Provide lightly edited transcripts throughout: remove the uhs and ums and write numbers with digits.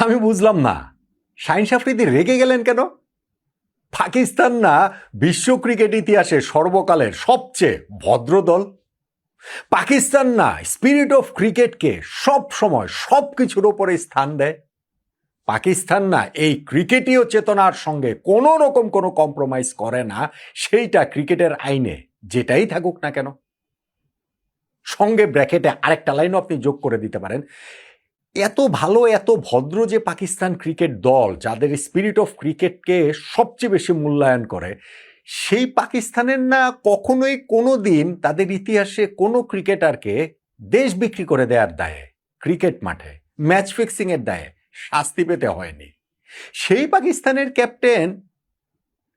আমি বুঝলাম না, শাহিন আফ্রিদি রেগে গেলেন কেন? পাকিস্তান না বিশ্ব ক্রিকেট ইতিহাসে সর্বকালের সবচেয়ে ভদ্র দল। পাকিস্তান না স্পিরিট অফ ক্রিকেটকে সব সময় সব কিছুর ওপরে স্থান দেয়। পাকিস্তান না এই ক্রিকেটীয় চেতনার সঙ্গে কোনো রকম কোনো কম্প্রোমাইজ করে না, সেইটা ক্রিকেটের আইনে যেটাই থাকুক না কেন। সঙ্গে ব্র্যাকেটে আরেকটা লাইনও আপনি যোগ করে দিতে পারেন, এত ভালো এত ভদ্র যে পাকিস্তান ক্রিকেট দল, যাদের স্পিরিট অফ ক্রিকেটকে সবচেয়ে বেশি মূল্যায়ন করে, সেই পাকিস্তানের না কখনোই কোনো দিন তাদের ইতিহাসে কোনো ক্রিকেটারকে দেশ বিক্রি করে দেওয়ার দায়ে, ক্রিকেট মাঠে ম্যাচ ফিক্সিং এর দায়ে শাস্তি পেতে হয়নি। সেই পাকিস্তানের ক্যাপ্টেন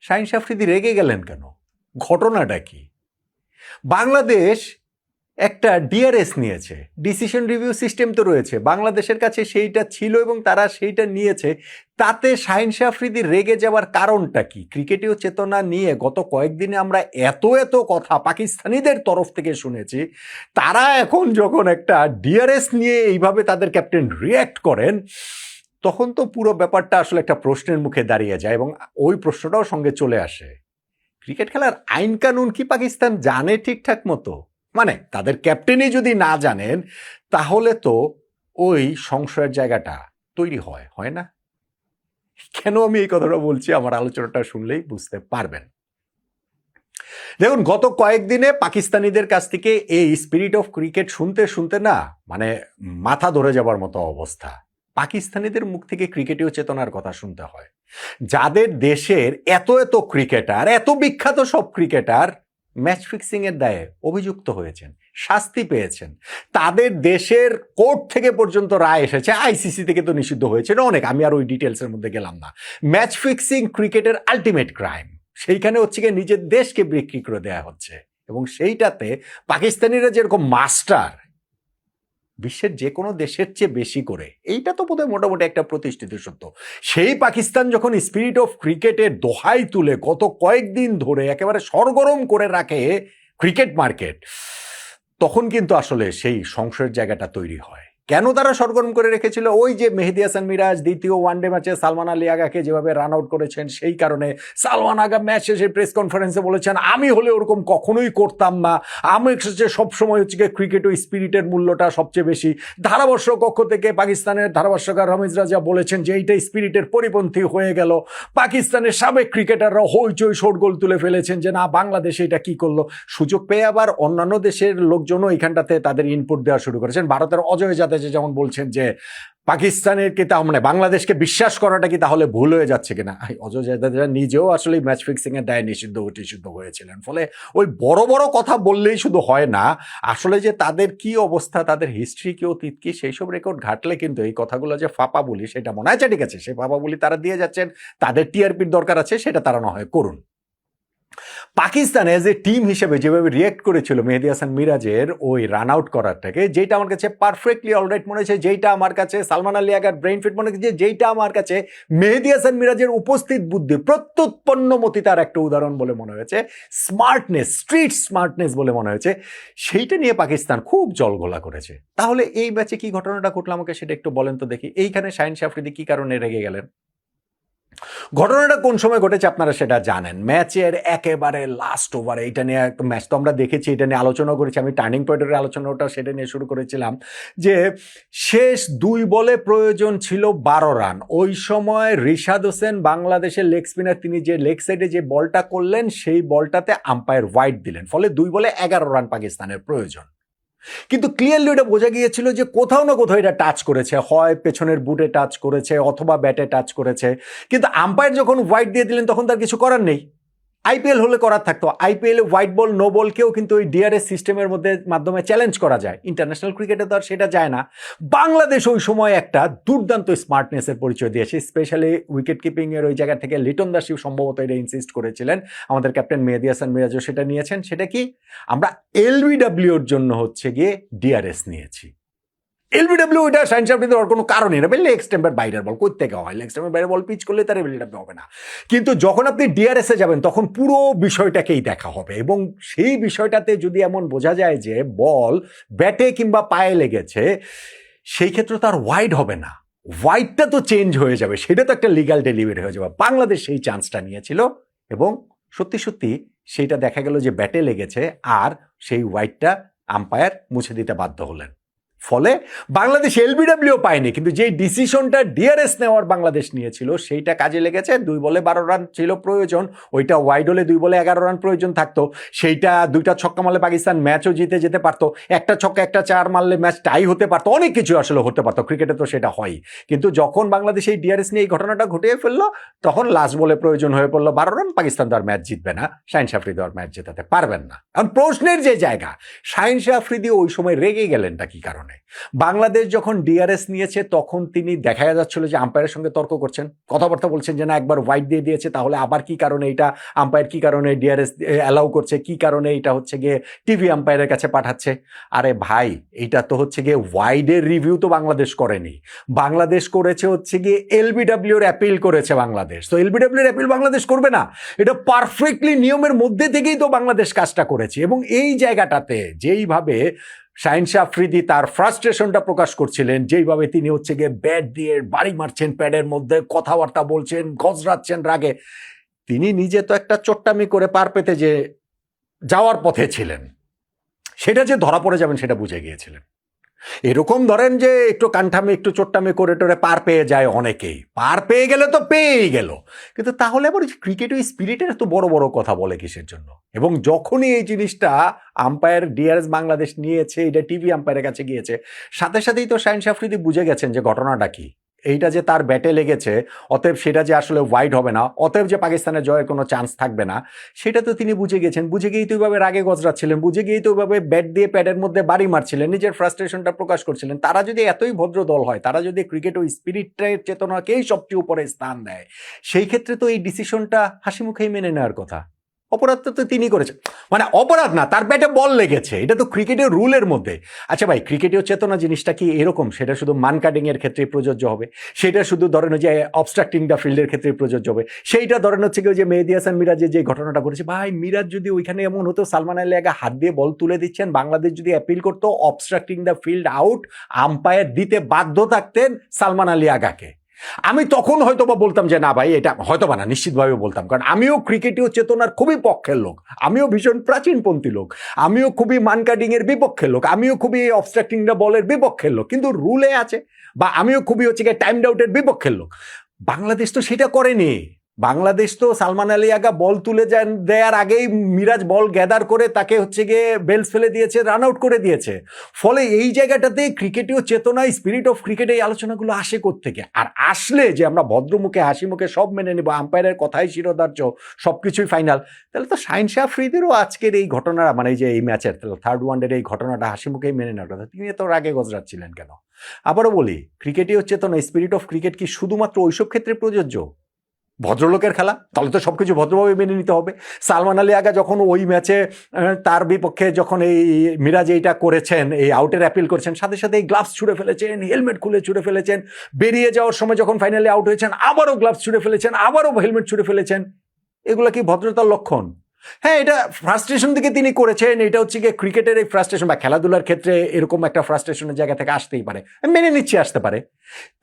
শাহিন আফ্রিদি রেগে গেলেন কেন? ঘটনাটা কি? বাংলাদেশ একটা ডিআরএস নিয়েছে, ডিসিশন রিভিউ সিস্টেম তো রয়েছে, বাংলাদেশের কাছে সেইটা ছিল এবং তারা সেইটা নিয়েছে। তাতে শাহিন আফ্রিদি রেগে যাওয়ার কারণটা কি? ক্রিকেটীয় চেতনা নিয়ে গত কয়েকদিনে আমরা এত এত কথা পাকিস্তানিদের তরফ থেকে শুনেছি, তারা এখন যখন একটা ডিআরএস নিয়ে এইভাবে তাদের ক্যাপ্টেন রিয়্যাক্ট করেন, তখন তো পুরো ব্যাপারটা আসলে একটা প্রশ্নের মুখে দাঁড়িয়ে যায় এবং ওই প্রশ্নটাও সঙ্গে চলে আসে, ক্রিকেট খেলার আইন কানুন কি পাকিস্তান জানে ঠিকঠাক মতো? মানে তাদের ক্যাপ্টেনই যদি না জানেন, তাহলে তো ওই সংশয়ের জায়গাটা তৈরি হয় না? কেন আমি এই কথাটা বলছি, আমার আলোচনাটা শুনলেই বুঝতে পারবেন। দেখুন, গত কয়েকদিনে পাকিস্তানিদের কাছ থেকে এই স্পিরিট অফ ক্রিকেট শুনতে শুনতে না মানে মাথা ধরে যাবার মতো অবস্থা। পাকিস্তানিদের মুখ থেকে ক্রিকেটীয় চেতনার কথা শুনতে হয়, যাদের দেশের এত এত ক্রিকেটার, এত বিখ্যাত সব ক্রিকেটার ম্যাচ ফিক্সিং এর দায়ে অভিযুক্ত হয়েছেন, শাস্তি পেয়েছেন, তাদের দেশের কোর্ট থেকে পর্যন্ত রায় এসেছে, আইসিসি থেকে তো নিষিদ্ধ হয়েছে অনেক, আমি আর ওই ডিটেলসের মধ্যে গেলাম না। ম্যাচ ফিক্সিং ক্রিকেটের আলটিমেট ক্রাইম, সেইখানে হচ্ছে গিয়ে নিজের দেশকে বিক্রি করে দেওয়া হচ্ছে, এবং সেইটাতে পাকিস্তানিরা যেরকম মাস্টার বিশ্বের যে কোনো দেশের চেয়ে বেশি করে, এইটা তো বোধহয় মোটামুটি একটা প্রতিষ্ঠিত সত্য। সেই পাকিস্তান যখন স্পিরিট অফ ক্রিকেটের দোহাই তুলে গত কয়েকদিন ধরে একেবারে সরগরম করে রাখে ক্রিকেট মার্কেট, তখন কিন্তু আসলে সেই সংশয়ের জায়গাটা তৈরি হয়। কেন তারা সরগরম করে রেখেছিল? ওই যে মেহেদী হাসান মিরাজ দ্বিতীয় ওয়ানডে ম্যাচে সালমান আলী আগাকে যেভাবে রান আউট করেছেন, সেই কারণে সালমান আগা ম্যাচ শেষে প্রেস কনফারেন্সে বলেছেন, আমি হলে ওরকম কখনোই করতাম না, আমি সবসময় হচ্ছে ক্রিকেট ও স্পিরিটের মূল্যটা সবচেয়ে বেশি। ধারাভাষ্যক কক্ষ থেকে পাকিস্তানের ধারাভাষ্যকার রমিজ রাজা বলেছেন যে এইটা স্পিরিটের পরিপন্থী হয়ে গেল। পাকিস্তানের সাবেক ক্রিকেটাররা হইচই শোরগোল তুলে ফেলেছেন যে না, বাংলাদেশ এটা কি করলো। সুযোগ পেয়ে আবার অন্যান্য দেশের লোকজনও এখানটাতে তাদের ইনপুট দেওয়া শুরু করেছেন। ভারতের অজয় জাদেজা যেমন বলছেন যে পাকিস্তানের কি তা মানে বাংলাদেশকে বিশ্বাস করাটা কি তাহলে ভুল হয়ে যাচ্ছে কিনা। অজয় জাদেজা নিজেও আসলে ম্যাচ ফিক্সিং এর দায়ে নিষিদ্ধ হয়েছিলেন। ফলে ওই বড় বড় কথা বললেই শুধু হয় না, আসলে যে তাদের কি অবস্থা, তাদের হিস্ট্রি কি অতীত কি, সেই সব রেকর্ড ঘাটলে কিন্তু এই কথাগুলো যে ফাঁপা বলি সেটা মনে হয়। ঠিক আছে, সেই ফাঁপা বলি তারা দিয়ে যাচ্ছেন, তাদের টিআরপির দরকার আছে, সেটা তারা না হয় করুন। পাকিস্তান এজ এ টিম হিসেবে যেভাবে রিয়েক্ট করেছিল মেহেদী হাসান মিরাজের ওই রান আউট করারটাকে, যেটা আমার কাছে পারফেক্টলি অলরাইট মনে হয়েছে, যেটা আমার কাছে সালমান আলী আগার ব্রেইন ফিট মনে হয়েছে, যেটা আমার কাছে মেহেদী হাসান মিরাজের উপস্থিত বুদ্ধি প্রত্যুৎপন্নমতিতার একটা উদাহরণ বলে মনে হয়েছে, স্মার্টনেস, স্ট্রিট স্মার্টনেস বলে মনে হয়েছে, সেইটা নিয়ে পাকিস্তান খুব জলঘোলা করেছে। তাহলে এই ম্যাচে কি ঘটনাটা ঘটলো আমাকে সেটা একটু বলেন তো দেখি। এইখানে শাহিন আফ্রিদি কি কারণে রেগে গেলেন? ঘটনাটা কোন সময় ঘটেছে আপনারা সেটা জানেন, ম্যাচের একেবারে লাস্ট ওভারে। এটা নিয়ে একটা ম্যাচ তো আমরা দেখেছি, এটা নিয়ে আলোচনা করেছি, আমি টার্নিং পয়েন্টের আলোচনাটা সেটা নিয়ে শুরু করেছিলাম যে শেষ 2 বলে প্রয়োজন ছিল 12 রান। ওই সময় রিশাদ হোসেন বাংলাদেশের লেগ স্পিনার, তিনি যে লেগ সাইডে যে বলটা করলেন সেই বলটাতে আম্পায়ার ওয়াইড দিলেন, ফলে 2 বলে 11 রান পাকিস্তানের প্রয়োজন। কিন্তু ক্লিয়ারলি ওটা বোঝা গিয়েছিল যে কোথাও না কোথাও এটা টাচ করেছে, হয় পেছনের বুটে টাচ করেছে অথবা ব্যাটে টাচ করেছে। কিন্তু আম্পায়ার যখন হোয়াইট দিয়ে দিলেন তখন তার কিছু করার নেই। আইপিএল হলে করার থাকতো, আইপিএল এ হোয়াইট বল নো বলকেও কিন্তু ওই ডিআরএস সিস্টেমের মাধ্যমে চ্যালেঞ্জ করা যায়, ইন্টারন্যাশনাল ক্রিকেটে তো আর সেটা যায় না। বাংলাদেশ ওই সময় একটা দুর্দান্ত স্মার্টনেসের পরিচয় দিয়েছে, স্পেশালি উইকেট কিপিং এর ওই জায়গা থেকে লিটন দাসও সম্ভবত এটা ইনসিস্ট করেছিলেন, আমাদের ক্যাপ্টেন মেহেদী হাসান মিরাজও সেটা নিয়েছেন। সেটা কি, আমরা এলবিডব্লিউর জন্য হচ্ছে গিয়ে ডিআরএস নিয়েছি। এলবিডব্লিউ এটা শাহিন আফ্রিদি দেওয়ার কোনো কারণই না, লেগ স্ট্যাম্পের বাইরের বল করতে হয়, লেগ স্ট্যাম্পের বাইরের বল পিচ করলে তার এলবিডব্লিউ হবে না। কিন্তু যখন আপনি ডিআরএসে যাবেন তখন পুরো বিষয়টাকেই দেখা হবে, এবং সেই বিষয়টাতে যদি এমন বোঝা যায় যে বল ব্যাটে কিংবা পায়ে লেগেছে, সেই ক্ষেত্রে তার ওয়াইড হবে না, হোয়াইটটা তো চেঞ্জ হয়ে যাবে, সেটা তো একটা লিগ্যাল ডেলিভারি হয়ে যাবে। বাংলাদেশ সেই চান্সটা নিয়েছিল এবং সত্যি সত্যি সেইটা দেখা গেল যে ব্যাটে লেগেছে, আর সেই হোয়াইটটা আম্পায়ার মুছে দিতে বাধ্য হলেন। ফলে বাংলাদেশ এলবিডব্লিউ পায়নি, কিন্তু যেই ডিসিশনটা ডিআরএস নেওয়ার বাংলাদেশ নিয়েছিল সেইটা কাজে লেগেছে। 2 বলে 12 রান ছিল প্রয়োজন, ওইটা ওয়াইড হলে 2 বলে 11 রান প্রয়োজন থাকতো। সেইটা 2টা ছক্কা মারলে পাকিস্তান ম্যাচও জিতে যেতে পারতো, একটা ছক্কা একটা 4 মারলে ম্যাচ টাই হতে পারতো, অনেক কিছু আসলে হতে পারতো, ক্রিকেটে তো সেটা হয়। কিন্তু যখন বাংলাদেশ এই ডিআরএস নিয়ে এই ঘটনাটা ঘটিয়ে ফেললো, তখন লাস্ট বলে প্রয়োজন হয়ে পড়লো 12 রান, পাকিস্তান তো আর ম্যাচ জিতবে না, শাহিন শাহ আফ্রিদি আর ম্যাচ জেতাতে পারবেন না। এখন প্রশ্নের যে জায়গা, শাহিন শাহ আফ্রিদি ওই সময় রেগে গেলেনটা কি কারণে? বাংলাদেশ যখন ডিআরএস নিয়েছে তখন তিনি দেখা যাচ্ছিল যে আম্পায়ারের সঙ্গে তর্ক করছেন, কথাবার্তা বলছেন যে না একবার হোয়াইট দিয়ে দিয়েছে, তাহলে আবার কি কারণে এটা আম্পায়ার কি কারণে ডিআরএস অ্যালাউ করছে, কি কারণে এটা হচ্ছে গিয়ে টিভি আম্পায়ারের কাছে পাঠাচ্ছে। আরে ভাই, এটা তো হচ্ছে গিয়ে ওয়াইডের রিভিউ তো বাংলাদেশ করেনি, বাংলাদেশ করেছে হচ্ছে গিয়ে এলবিডব্লিউর অ্যাপিল করেছে বাংলাদেশ। তো এলবিডব্লিউর অ্যাপিল বাংলাদেশ করবে না? এটা পারফেক্টলি নিয়মের মধ্যে থেকেই তো বাংলাদেশ কাজটা করেছে। এবং এই জায়গাটাতে যেইভাবে শাহিন শাহ আফ্রিদি তার ফ্রাস্ট্রেশনটা প্রকাশ করছিলেন, যেইভাবে তিনি হচ্ছে গিয়ে ব্যাট দিয়ে বাড়ি মারছেন প্যাডের মধ্যে, কথাবার্তা বলছেন, গজরাচ্ছেন রাগে, তিনি নিজে তো একটা চোট্টামি করে পার পেতে যে যাওয়ার পথে ছিলেন, সেটা যে ধরা পড়ে যাবেন সেটা বুঝে গিয়েছিলেন। এরকম ধরেন যে একটু কান্ঠামি একটু চোট্টামি করে টোরে পার পেয়ে যায় অনেকেই, পার পেয়ে গেলে তো পেয়েই গেল, কিন্তু তাহলে আবার ক্রিকেট ওই স্পিরিটের এত বড় বড় কথা বলে কিসের জন্য? এবং যখনই এই জিনিসটা আম্পায়ার ডিআরএস বাংলাদেশ নিয়েছে, এটা টিভি আম্পায়ারের কাছে গিয়েছে, সাথে সাথেই তো শাহিন শাহ আফ্রিদি বুঝে গেছেন যে ঘটনাটা কি, এইটা যে তার ব্যাটে লেগেছে, অতএব সেটা যে আসলে ওয়াইড হবে না, অতএব যে পাকিস্তানের জয়ের কোনো চান্স থাকবে না, সেটা তো তিনি বুঝে গেছেন। বুঝে গিয়েই তো ওইভাবে রাগে গজরাচ্ছিলেন, বুঝে গিয়েই তো ওইভাবে ব্যাট দিয়ে প্যাডের মধ্যে বাড়ি মারছিলেন, নিজের ফ্রাস্ট্রেশনটা প্রকাশ করছিলেন। তারা যদি এতই ভদ্র দল হয়, তারা যদি ক্রিকেট ও স্পিরিটের চেতনাকেই সবচেয়ে উপরে স্থান দেয়, সেই ক্ষেত্রে তো এই ডিসিশনটা হাসি মুখেই মেনে নেওয়ার কথা। অপরাধ তো তিনি করেছেন, মানে অপরাধ না, তার ব্যাটে বল লেগেছে, এটা তো ক্রিকেটের রুলের মধ্যে। আচ্ছা ভাই, ক্রিকেটের চেতনা জিনিসটা কি এরকম? সেটা শুধু মান কাটিং এর ক্ষেত্রে প্রযোজ্য হবে, সেটা শুধু ধরেন যে অবস্ট্রাক্টিং দ্য ফিল্ডের ক্ষেত্রে প্রযোজ্য হবে, সেইটা ধরেন হচ্ছে কি যে মেহেদী হাসান মিরাজের যে ঘটনাটা করেছে, ভাই মিরাজ যদি ওইখানে এমন হতো, সালমান আলী আগা হাত দিয়ে বল তুলে দিচ্ছেন, বাংলাদেশ যদি অ্যাপিল করতো obstructing the field out, umpire দিতে বাধ্য থাকতেন সালমান আলী আগাকে, আমি তখন হয়তো বা বলতাম যে না ভাই, এটা হয়তো বা না, নিশ্চিতভাবে বলতাম, কারণ আমিও ক্রিকেটীয় চেতনার খুবই পক্ষের লোক, আমিও ভীষণ প্রাচীনপন্থী লোক, আমিও খুবই মান কাটিং এর বিপক্ষের লোক, আমিও খুবই অবস্ট্রাক্টিং দ্য বলের বিপক্ষের লোক, কিন্তু রুলে আছে, বা আমিও খুবই হচ্ছে গিয়ে টাইম আউটের বিপক্ষের লোক। বাংলাদেশ তো সেটা করেনি। বাংলাদেশ তো সালমান আলী আগা বল তুলে দেওয়ার আগেই মিরাজ বল গ্যাদার করে তাকে হচ্ছে গিয়ে বেলস ফেলে দিয়েছে, রান আউট করে দিয়েছে। ফলে এই জায়গাটাতে ক্রিকেটীয় চেতনা, স্পিরিট অফ ক্রিকেট, এই আলোচনাগুলো আসে কোত্থেকে? আর আসলে যে আমরা ভদ্রমুখে হাসি মুখে সব মেনে নিব, আম্পায়ারের কথাই শিরোধার্য, সবকিছুই ফাইনাল, তাহলে তো শাহিন শাহ আফ্রিদিরও আজকের এই ঘটনা, মানে এই যে এই ম্যাচের থার্ড ওয়ানডের এই ঘটনাটা হাসি মুখেই মেনে নেওয়ার কথা। তিনি তো রাগে গজরাচ্ছিলেন কেন? আবারও বলি, ক্রিকেটীয় চেতনা, স্পিরিট অফ ক্রিকেট কি শুধুমাত্র ওইসব ক্ষেত্রে প্রযোজ্য? ভদ্রলোকের খেলা, তাহলে তো সবকিছু ভদ্রভাবে মেনে নিতে হবে। সালমান আলী আগা যখন ওই ম্যাচে তার বিপক্ষে যখন এই মিরাজ এইটা করেছেন, এই আউটের অ্যাপিল করেছেন, সাথে সাথে এই গ্লাভস ছুঁড়ে ফেলেছেন, হেলমেট খুলে ছুঁড়ে ফেলেছেন, বেরিয়ে যাওয়ার সময় যখন ফাইনালি আউট হয়েছেন আবারও গ্লাভস ছুঁড়ে ফেলেছেন, আবারও হেলমেট ছুঁড়ে ফেলেছেন, এগুলো কি ভদ্রতার লক্ষণ? হ্যাঁ, এটা ফ্রাস্ট্রেশন থেকে তিনি করেছেন, এটা হচ্ছে গিয়ে ক্রিকেটের এই ফ্রাস্ট্রেশন বা খেলাধুলার ক্ষেত্রে এরকম একটা ফ্রাস্ট্রেশনের জায়গা থেকে আসতেই পারে, মেনে নিচ্ছি আসতে পারে।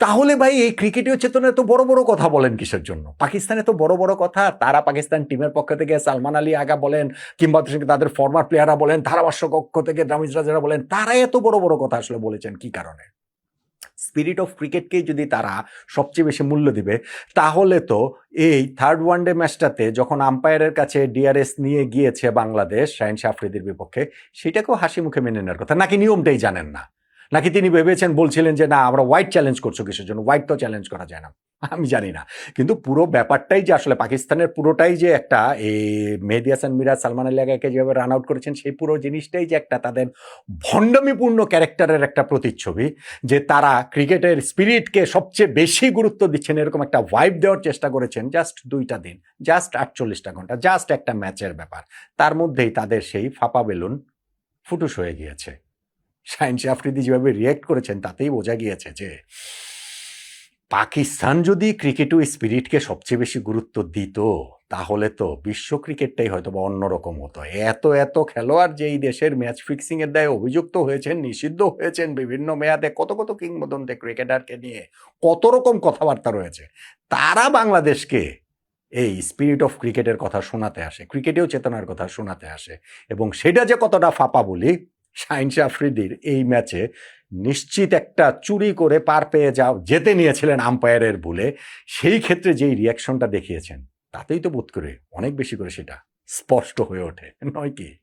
তাহলে ভাই এই ক্রিকেটীয় চেতনা এত বড় বড় কথা বলেন কিসের জন্য? পাকিস্তানে তো বড় বড় কথা, তারা পাকিস্তান টিমের পক্ষ থেকে সালমান আলী আগা বলেন, কিংবা তাদের ফরমার প্লেয়াররা বলেন, ধারাভাষ্য কক্ষ থেকে দামিজ রাজারা বলেন, তারা এত বড় বড় কথা আসলে বলেছেন কি কারণে? স্পিরিট অফ ক্রিকেটকেই যদি তারা সবচেয়ে বেশি মূল্য দিবে, তাহলে তো এই থার্ড ওয়ানডে ম্যাচটাতে যখন আম্পায়ারের কাছে ডিআরএস নিয়ে গিয়েছে বাংলাদেশ শাহিন শাহ আফ্রিদির বিপক্ষে, সেটাকেও হাসি মুখে মেনে নেওয়ার কথা, নাকি নিয়মটাই জানেন না? নাকি তিনি ভেবেছেন, বলছিলেন যে না আমরা হোয়াইট চ্যালেঞ্জ করছো কিসের জন্য? হোয়াইট তো চ্যালেঞ্জ করা যায় না, আমি জানি না। কিন্তু পুরো ব্যাপারটাই যে আসলে পাকিস্তানের পুরোটাই যে একটা এই মেহেদী হাসান মিরাজ, সালমান আলী আগাকে যেভাবে রান আউট করেছেন, সেই পুরো জিনিসটাই যে একটা তাদের ভণ্ডামিপূর্ণ ক্যারেক্টারের একটা প্রতিচ্ছবি, যে তারা ক্রিকেটের স্পিরিটকে সবচেয়ে বেশি গুরুত্ব দিচ্ছেন, এরকম একটা ভাইব দেওয়ার চেষ্টা করেছেন। জাস্ট 2টা দিন, জাস্ট 48টা ঘন্টা, জাস্ট একটা ম্যাচের ব্যাপার, তার মধ্যেই তাদের সেই ফাঁপা বেলুন ফুটুস হয়ে গিয়েছে। শাহিন শাহ আফ্রিদি যেভাবে রিয়েক্ট করেছেন, তাতেই বোঝা গিয়েছে যে পাকিস্তান যদি ক্রিকেট ও স্পিরিটকে সবচেয়ে বেশি গুরুত্ব দিত, তাহলে তো বিশ্ব ক্রিকেটটাই হয়তো বা অন্যরকম হতো। এত এত খেলোয়াড় যে এই দেশের ম্যাচ ফিক্সিং এর দায়ে অভিযুক্ত হয়েছেন, নিষিদ্ধ হয়েছেন বিভিন্ন মেয়াদে, কত কত কিংবদন্তি ক্রিকেটারকে নিয়ে কত রকম কথাবার্তা রয়েছে, তারা বাংলাদেশকে এই স্পিরিট অফ ক্রিকেটের কথা শোনাতে আসে, ক্রিকেটেও চেতনার কথা শোনাতে আসে। এবং সেটা যে কতটা ফাঁপা বলি, শাহিন শাহ আফ্রিদির এই ম্যাচে নিশ্চিত একটা চুরি করে পার পেয়ে যেতে নিয়েছিলেন আম্পায়ারের ভুলে, সেই ক্ষেত্রে যেই রিয়াকশনটা দেখিয়েছেন, তাতেই তো বোধ করে অনেক বেশি করে সেটা স্পষ্ট হয়ে ওঠে, নয় কি?